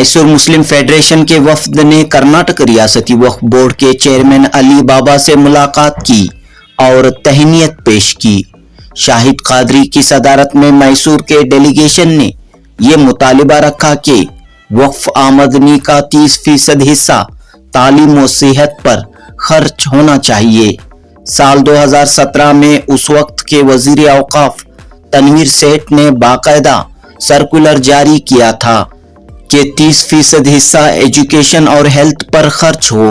मैसूर मुस्लिम federation के वफद ने कर्नाटक रियासती वक्फ बोर्ड के चेयरमैन अली बाबा से मुलाकात की और तहनीत पेश की। शाहिद कादरी की सदारत में मैसूर के डेलीगेशन ने ये मुतालिबा रखा कि वक्फ आमदनी का 30% हिस्सा तालीम और सेहत पर खर्च होना चाहिए। साल 2017 में उस वक्त के वजीर औकाफ तनवीर सेठ ने बाकायदा सर्कुलर जारी किया था कि 30% हिस्सा एजुकेशन और हेल्थ पर खर्च हो।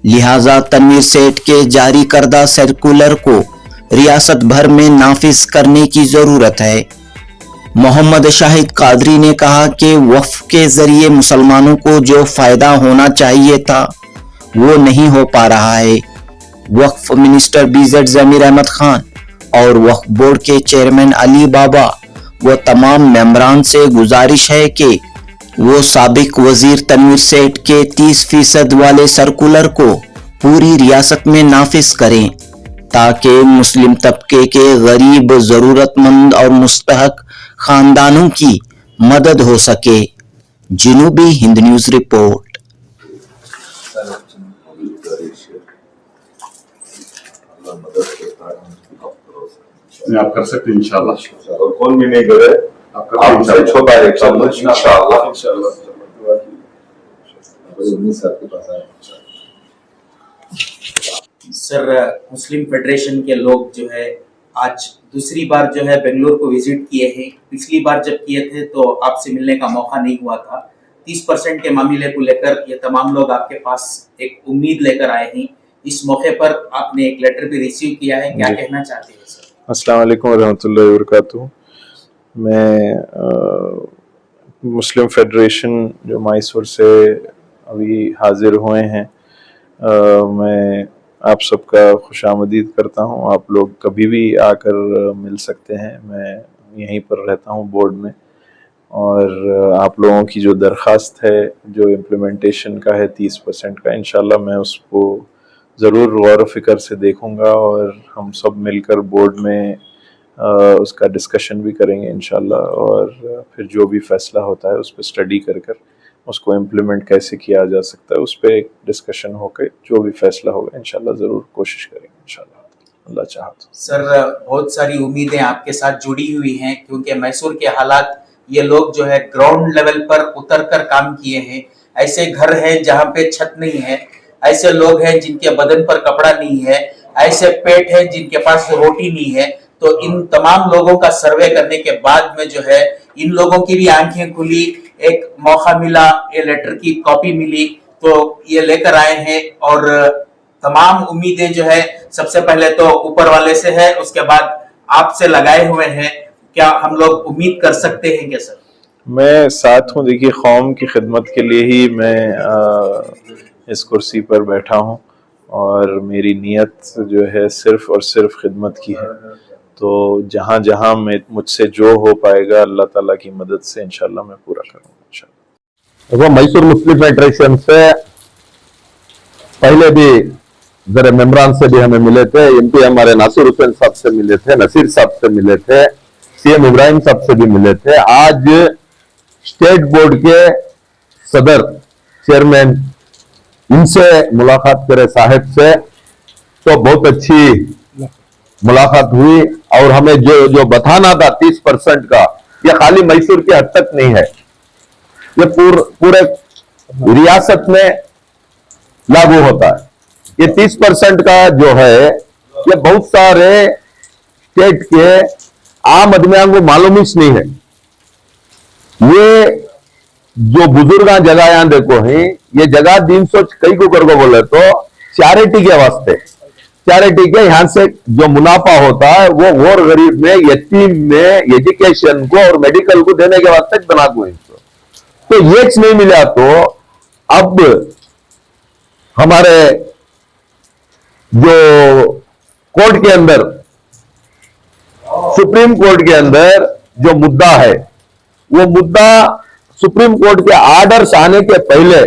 लिहाजा तनवीर सेठ के जारी करदा सर्कुलर को रियासत भर में नाफिज करने की जरूरत है। मोहम्मद शाहिद कादरी ने कहा कि वक्फ के जरिए मुसलमानों को जो फायदा होना चाहिए था वो नहीं हो पा रहा है। वक्फ मिनिस्टर BZ जमीर अहमद खान और वक्फ बोर्ड के चेयरमैन अली बाबा व तमाम मेंबरान से गुजारिश है कि वो साबिक वजीर तनवीर सेठ के 30% वाले सर्कुलर को पूरी रियासत में नाफिज करें ताकि मुस्लिम तबके के गरीब, जरूरतमंद और मुस्तहक खानदानों की मदद हो सके। जनूबी हिंद न्यूज रिपोर्ट। आप कर सकते हैं इंशाल्लाह। और कौन भी नहीं करे आपसे छोटा है इंशाल्लाह। सर, मुस्लिम फेडरेशन के लोग जो है आज दूसरी बार जो है बेंगलुरु को विजिट किए हैं। पिछली बार जब किए थे तो आपसे मिलने का मौका नहीं हुआ था। 30% के मामले को लेकर ये तमाम लोग आपके पास एक उम्मीद लेकर आए हैं। इस मौके पर आपने एक लेटर भी रिसीव किया है, क्या कहना चाहते हैं सर? अस्सलाम वालेकुम रहमतुल्लाहि व बरकातुहू। मैं मुस्लिम फेडरेशन जो मैसूर से अभी हाजिर हुए हैं, मैं आप सबका खुशामदीद करता हूं। आप लोग कभी भी आकर मिल सकते हैं। मैं यहीं पर रहता हूं बोर्ड में, और आप लोगों की जो दरख्वास्त है जो इम्प्लीमेंटेशन का है 30% का, इंशाल्लाह मैं उसको ज़रूर गौर फ़िक्र से देखूंगा और हम सब मिलकर बोर्ड में उसका डिस्कशन भी करेंगे इंशाल्लाह। और फिर जो भी फैसला होता है उस पर स्टडी कर कर उसको इम्प्लीमेंट कैसे किया जा सकता है उस पर एक डिस्कशन होकर जो भी फैसला होगा इंशाल्लाह ज़रूर कोशिश करेंगे इंशाल्लाह, अल्लाह चाहा तो। सर, बहुत सारी उम्मीदें आपके साथ जुड़ी हुई हैं क्योंकि मैसूर के हालात, ये लोग जो है ग्राउंड लेवल पर उतर कर काम किए हैं। ऐसे घर हैं जहाँ पे छत नहीं है, ऐसे लोग हैं जिनके बदन पर कपड़ा नहीं है, ऐसे पेट है जिनके पास रोटी नहीं है। तो इन तमाम लोगों का सर्वे करने के बाद में जो है इन लोगों की भी आंखें खुली, एक मौका मिला, ये लेटर की कॉपी मिली तो ये लेकर आए हैं। और तमाम उम्मीदें जो है सबसे पहले तो ऊपर वाले से है, उसके बाद आपसे लगाए हुए हैं। क्या हम लोग उम्मीद कर सकते हैं क्या सर? मैं साथ हूँ। देखिए, कौम की खिदमत के लिए ही मैं इस कुर्सी पर बैठा हूँ और मेरी नीयत जो है सिर्फ और सिर्फ खिदमत की है। तो जहाँ जहाँ मुझसे जो हो पाएगा अल्लाह ताला की मदद से इंशाल्लाह मैं पूरा करूँगा इंशाल्लाह। देखो, मैसूर मुस्लिम फेडरेशन से पहले भी जरा मेम्बरान से भी हमें मिले थे। MP हमारे नासिर हुसैन साहब से मिले थे, नसीर साहब से मिले थे, CM इब्राहिम साहब से भी मिले थे। आज स्टेट बोर्ड के सदर चेयरमैन इनसे मुलाकात करे साहब से, तो बहुत अच्छी मुलाकात हुई। और हमें जो बताना था 30% का, ये खाली मैसूर के हद तक नहीं है, ये पूरे रियासत में लागू होता है। ये 30% का जो है ये बहुत सारे स्टेट के आम आदमियों को मालूम ही नहीं है। ये जो बुजुर्ग जगह यहां देखो है, ये जगह 300 कई को कर को बोले तो चैरिटी के वास्ते, चैरिटी के यहां से जो मुनाफा होता है वो और गरीब में, यतीम में एजुकेशन को और मेडिकल को देने के वास्ते बना हुए। तो ये नहीं मिला तो अब हमारे जो कोर्ट के अंदर, सुप्रीम कोर्ट के अंदर जो मुद्दा है, वो मुद्दा सुप्रीम कोर्ट के आर्डर्स आने के पहले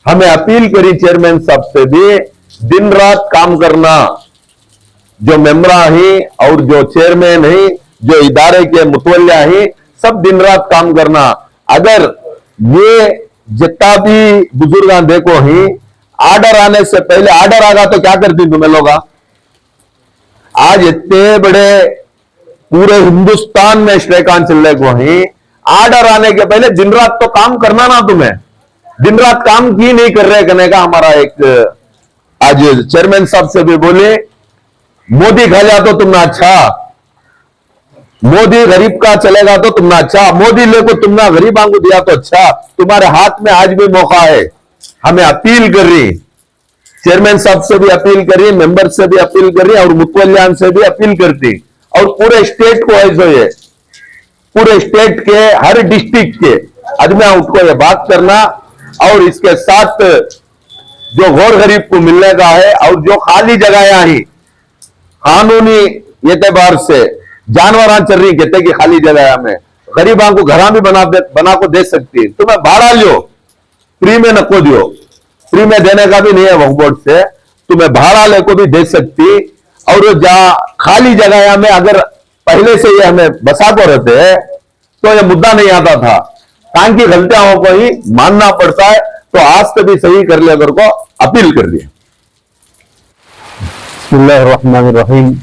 हमें अपील करी चेयरमैन साहब से भी, दिन रात काम करना। जो मेंबरा ही और जो चेयरमैन ही, जो इदारे के मुतवल्लिया ही, सब दिन रात काम करना। अगर ये जितना भी बुजुर्ग देखो ही आर्डर आने से पहले, आर्डर आगा तो क्या करती तुम्हें लोग? आज इतने बड़े पूरे हिंदुस्तान में स्ट्राइकान चल रहे को ही आर्डर आने के पहले दिन रात तो काम करना ना, तुम्हें दिन रात काम की नहीं कर रहे कहने का हमारा एक आज चेयरमैन साहब से भी बोले, मोदी खा जा तो तुमने अच्छा, मोदी गरीब का चलेगा तो तुमने अच्छा, मोदी ले को तुमने गरीबां को दिया तो अच्छा। तुम्हारे हाथ में आज भी मौका है। हमें अपील कर रही, चेयरमैन साहब से भी अपील करिए, मेंबर से भी अपील करिए और मुतवल्लियान से भी अपील करती, और पूरे स्टेट को ऐसे है, पूरे स्टेट के हर डिस्ट्रिक्ट के आदमी उठको ये बात करना, और इसके साथ जो गौर गरीब को मिलने का है और जो खाली जगह ही कानूनी एतबार से जानवर चल रही कहते कि खाली जगह में गरीबों को घरा भी बना को दे सकती है, तुम्हें भाड़ा लियो, फ्री में नको दियो, फ्री में देने का भी नहीं है वक्फ बोर्ड से, तुम्हें भाड़ा ले को भी दे सकती। और जहां खाली जगह में अगर पहले से ये हमें बसा को रहते हैं तो ये मुद्दा नहीं आता था, काम की गलतियों को ही मानना पड़ता है। तो आज से भी सही कर लिया को अपील कर दिया। बिस्मिल्लाहिर्रहमानिर्रहीम।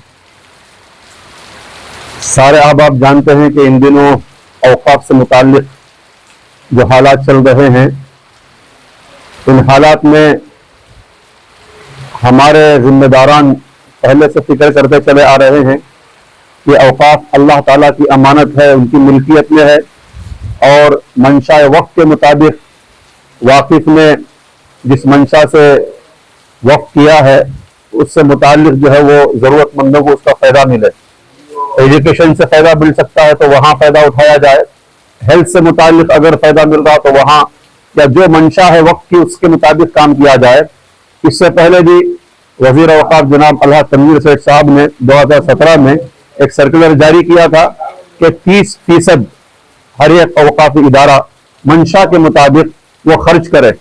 सारे आप जानते हैं कि इन दिनों औकाफ से मुताल्लिक जो हालात चल रहे हैं, इन हालात में हमारे जिम्मेदारान पहले से फिक्र करते चले आ रहे हैं कि औकाफ अल्लाह ताला की अमानत है, उनकी मिल्कियत में है, और मंशा वक्त के मुताबिक वाकिफ ने जिस मंशा से वक्त किया है उससे मुताल्लिक जो है वो जरूरतमंदों को उसका फायदा मिले। एजुकेशन से फायदा मिल सकता है तो वहां फायदा उठाया जाए, हेल्थ से मुताल्लिक अगर फायदा मिल रहा तो वहां या जो मंशा है वक्त की उसके मुताबिक काम किया जाए। इससे पहले भी वजीर औकाफ जनाब अल्लाह तनवीर सेठ साहब ने 2017 में एक सर्कुलर जारी किया था कि 30% हर एक औकाफी इदारा मंशा के मुताबिक वो खर्च करे।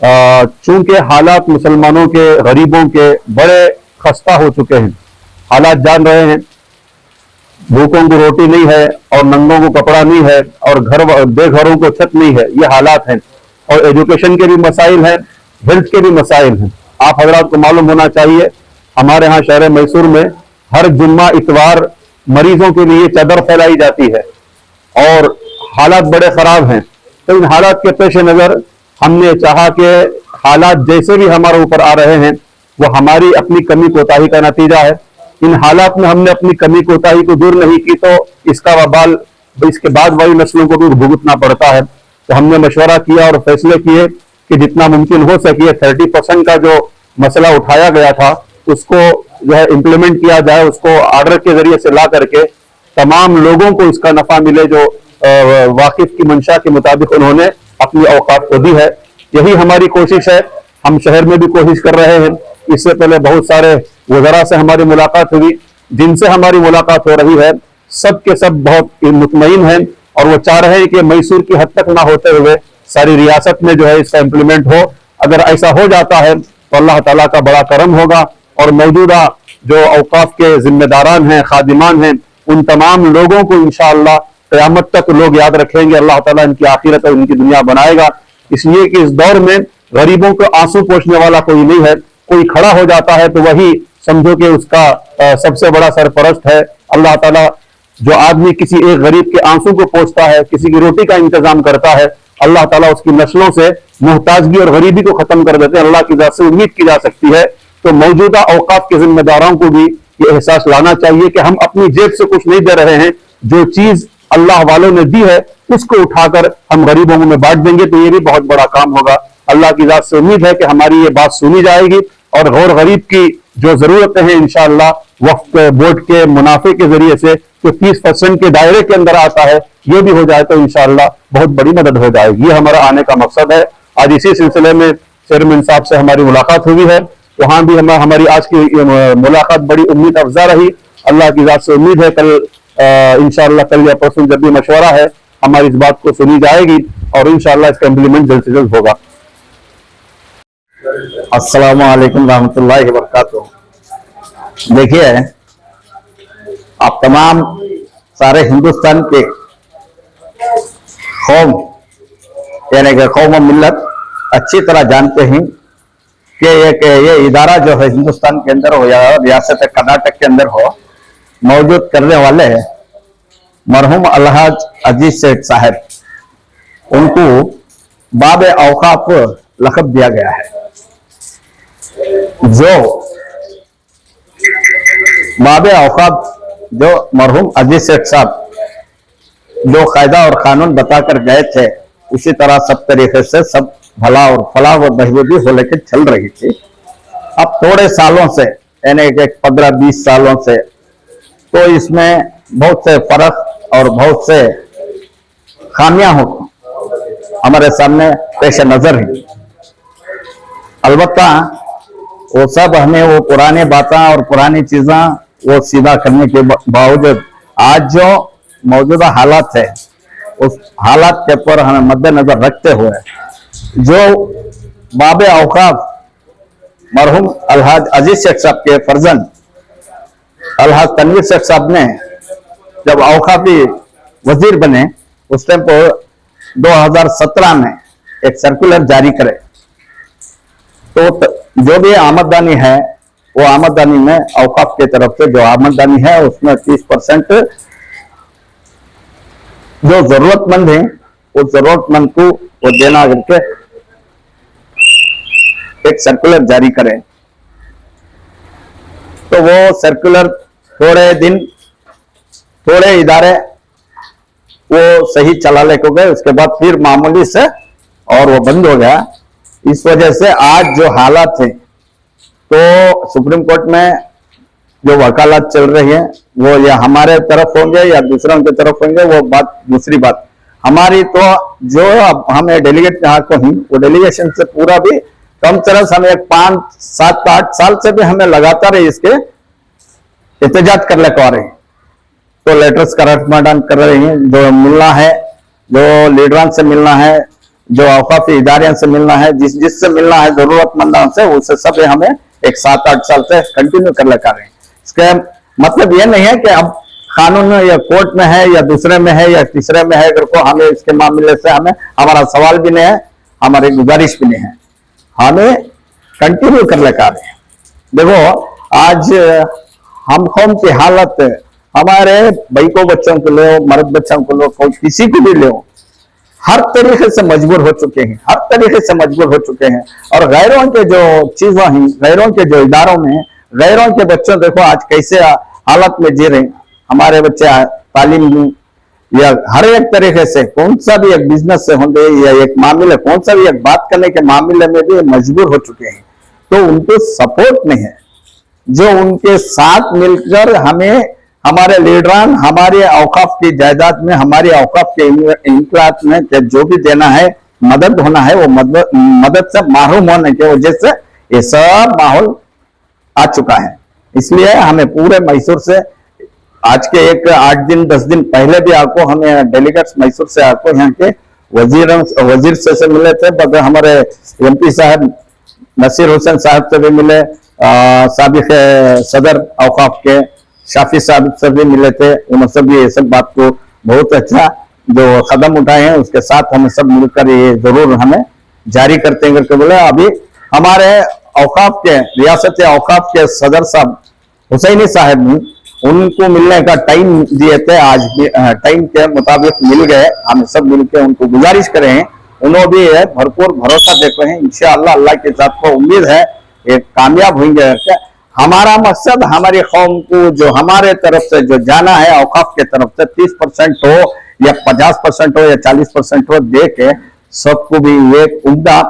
चूंकि हालात मुसलमानों के, गरीबों के बड़े खस्ता हो चुके हैं, हालात जान रहे हैं, भूखों को रोटी नहीं है और नंगों को कपड़ा नहीं है और बेघरों को छत नहीं है, ये हालात हैं। और एजुकेशन के भी मसाइल हैं, हेल्थ के भी मसाइल हैं। आप हजरात को मालूम होना चाहिए, हमारे यहाँ शहर मैसूर में हर जुम्मा इतवार मरीजों के लिए चादर फैलाई जाती है और हालात बड़े खराब हैं। तो इन हालात के पेश नजर हमने चाहा कि हालात जैसे भी हमारे ऊपर आ रहे हैं वो हमारी अपनी कमी कोताही का नतीजा है। इन हालात में हमने अपनी कमी कोताही को दूर नहीं की तो इसका वबाल इसके बाद वाली नस्लों को भी भुगतना पड़ता है। तो हमने मशवरा किया और फैसले किए कि जितना मुमकिन हो सके 30% का जो मसला उठाया गया था उसको जो है इम्प्लीमेंट किया जाए, उसको ऑर्डर के जरिए से ला करके तमाम लोगों को इसका नफा मिले जो वाकिफ की मंशा के मुताबिक उन्होंने अपनी औकात को दी है। यही हमारी कोशिश है। हम शहर में भी कोशिश कर रहे हैं। इससे पहले बहुत सारे वज़रा से हमारी मुलाकात हुई, जिनसे हमारी मुलाकात हो रही है सब के सब बहुत मुतमईन हैं और वो चाह रहे हैं कि मैसूर की हद तक ना होते हुए सारी रियासत में जो है इसका इम्प्लीमेंट हो। अगर ऐसा हो जाता है तो अल्लाह ताला का बड़ा करम होगा और मौजूदा जो औकाफ के जिम्मेदारान हैं, खादिमान हैं, उन तमाम लोगों को इंशाअल्लाह क़यामत तक लोग याद रखेंगे। अल्लाह ताला इनकी आखिरत और इनकी दुनिया बनाएगा। इसलिए कि इस दौर में गरीबों को आंसू पोंछने वाला कोई नहीं है। कोई खड़ा हो जाता है तो वही समझो कि उसका सबसे बड़ा सरपरस्त है। अल्लाह ताला जो आदमी किसी एक गरीब के आंसू को पोंछता है, किसी की रोटी का इंतजाम करता है, अल्लाह ताला उसकी नस्लों से मुहताजगी और गरीबी को खत्म कर देते हैं। अल्लाह की जात से उम्मीद की जा सकती है। तो मौजूदा औकाफ के जिम्मेदारों को भी ये एहसास लाना चाहिए कि हम अपनी जेब से कुछ नहीं दे रहे हैं, जो चीज अल्लाह वालों ने दी है उसको उठाकर हम गरीबों में बांट देंगे तो ये भी बहुत बड़ा काम होगा। अल्लाह की जात से उम्मीद है कि हमारी ये बात सुनी जाएगी और गौर गरीब की जो जरूरतें हैं इंशाअल्लाह वक्फ बोर्ड के मुनाफे के जरिए से जो 30% के दायरे के अंदर आता है ये भी हो जाए तो इंशाअल्लाह बहुत बड़ी मदद हो जाएगी। ये हमारा आने का मकसद है। आज इसी सिलसिले में चेयरमैन साहब से हमारी मुलाकात हुई है, वहां भी हमारी आज की मुलाकात बड़ी उम्मीद अफजा रही। अल्लाह की जात से उम्मीद है कल इंशाअल्लाह कल या परसों जब भी मशवरा है हमारी इस बात को सुनी जाएगी और इंशाअल्लाह इसका इम्प्लीमेंट जल्द से जल्द होगा। अस्सलाम वालेकुम रहमतुल्लाहि व बरकातुहू। देखिए, आप तमाम सारे हिंदुस्तान के कौम यानी कि कौम मिल्लत अच्छी तरह जानते हैं कि ये इदारा जो है हिंदुस्तान के अंदर हो या रियासत कर्नाटक के अंदर हो, मौजूद करने वाले मरहूम अलहाज अजीज शेख साहब, उनको बाब औकाफ लक़ब दिया गया है। जो बाब औकाफ जो मरहूम अजीज शेख साहब जो कायदा और कानून बताकर गए थे, उसी तरह सब तरीके से सब भला और फलाह और बहबूदी हो लेकर चल रही थी। अब थोड़े सालों से यानी कि 15-20 सालों से तो इसमें बहुत से फर्क और बहुत से खामियां हो हमारे सामने पेश नजर है। अलबत्ता वो सब हमें वो पुराने बातें और पुरानी चीजें वो सीधा करने के बावजूद आज जो मौजूदा हालात है, उस हालात के ऊपर हमें मद्देनजर रखते हुए जो बाब औकाफ मरहूम अलहाज अजीज शेख साहब के फर्जंद अलहाज तनवीर शेख साहब ने जब औकाफी वजीर बने, उस टाइम पर 2017 में एक सर्कुलर जारी करे, तो जो भी आमदनी है वो आमदनी में औकाफ की तरफ से जो आमदनी है उसमें 30% जो जरूरतमंद है उस जरूरतमंद को वो देना करके एक सर्कुलर जारी करें। तो वो सर्कुलर थोड़े इदारे वो सही चला लेके गए, उसके बाद फिर मामूली से और वो बंद हो गया। इस वजह से आज जो हालात है, तो सुप्रीम कोर्ट में जो वकालत चल रही है वो या हमारे तरफ होंगे या दूसरों की तरफ होंगे, वो बात दूसरी बात। हमारी तो जो अब हमें डेलीगेट यहाँ को ही वो डेलीगेशन से पूरा भी कम तरह से हमें 5, 7, 8 साल से भी हमें लगातार इसके एहतजाज कर ले पा रहे हैं। तो लेटर्स करस्पॉन्डेंट कर रहे हैं, जो मिलना है, जो लीडरान से मिलना है, जो औकाफी इदारे से मिलना है, जिससे मिलना है जरूरतमंदों से, उससे सब हमें एक 7-8 साल से कंटिन्यू कर ले पा रहे हैं। इसका मतलब यह नहीं है कि अब कानून या कोर्ट में है या दूसरे में है या तीसरे में है, अगर को हमें इसके मामले से हमें हमारा सवाल भी नहीं है, हमारी गुजारिश भी नहीं है, हमें कंटिन्यू कर ले पा रहे हैं। देखो आज हम कौम की हालत हमारे भाई को बच्चों को लो, मर्द बच्चों को लो, किसी को भी लो, हर तरीके से मजबूर हो चुके हैं, हर तरीके से मजबूर हो चुके हैं। और गैरों के जो चीजें हैं, गैरों के जो इदारों में गैरों के बच्चों देखो आज कैसे हालत में जी रहे हैं। हमारे बच्चे तालीम या हर एक तरीके से कौन सा भी एक बिजनेस से होंगे या एक मामले कौन सा भी एक बात करने के मामले में भी मजबूर हो चुके हैं। तो उनको सपोर्ट नहीं है, जो उनके साथ मिलकर हमें हमारे लीडरान हमारे औकाफ की जायदाद में, हमारे औकाफ के इंक्लात में जो भी देना है, मदद होना है, वो मदद से महरूम होने की वजह से ये सब माहौल आ चुका है। इसलिए हमें पूरे मैसूर से आज के एक 8 दिन 10 दिन पहले भी आपको हमें डेलीगेट्स मैसूर से आपको यहाँ के वजीर से मिले थे, बगैर हमारे MP साहब नसीर हुसैन साहब से भी मिले, साबिक सदर औकाफ के शाफी साहब से भी मिले थे। उन्होंने सब ये सब बात को बहुत अच्छा जो कदम उठाए हैं, उसके साथ हमें सब मिलकर ये जरूर हमें जारी करते हैं करके बोले। अभी हमारे औकाफ के रियासत औकाफ के सदर साहब हुसैनी साहब ने उनको मिलने का टाइम दिए थे, आज भी टाइम के मुताबिक मिल गए। हम सब मिलकर उनको गुजारिश करे हैं, उन्होंने भी भरपूर भरोसा देते हैं, इंशाअल्लाह अल्लाह के साथ को उम्मीद है ये कामयाब होंगे। हमारा मकसद हमारी कौम को जो हमारे तरफ से जो जाना है औकाफ के तरफ से 30% हो या 50% हो या 40% हो, दे के सबको भी एक उम्दा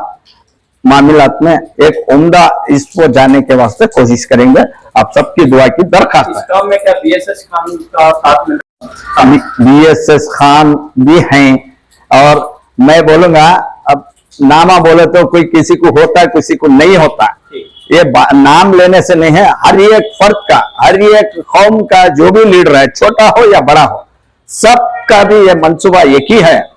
मामलात में एक उम्दा इसको जाने के वास्ते कोशिश करेंगे। आप सबकी दुआ की दरखास्त है। में क्या BSS खान का साथ में BSS खान भी हैं, और मैं बोलूंगा अब नामा बोले तो कोई किसी को होता है किसी को नहीं होता, ये नाम लेने से नहीं है। हर एक फर्द का, हर एक कौम का जो भी लीडर है, छोटा हो या बड़ा हो, सबका भी ये मंसूबा एक ही है।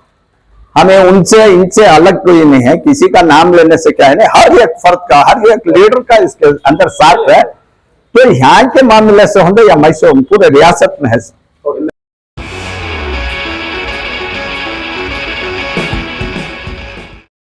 हमें उनसे इनसे अलग कोई नहीं है, किसी का नाम लेने से क्या है नहीं, हर एक फर्द का, हर एक लीडर का इसके अंदर साथ है। तो यहाँ के मामले से होंगे या मैसूर पूरे रियासत में है,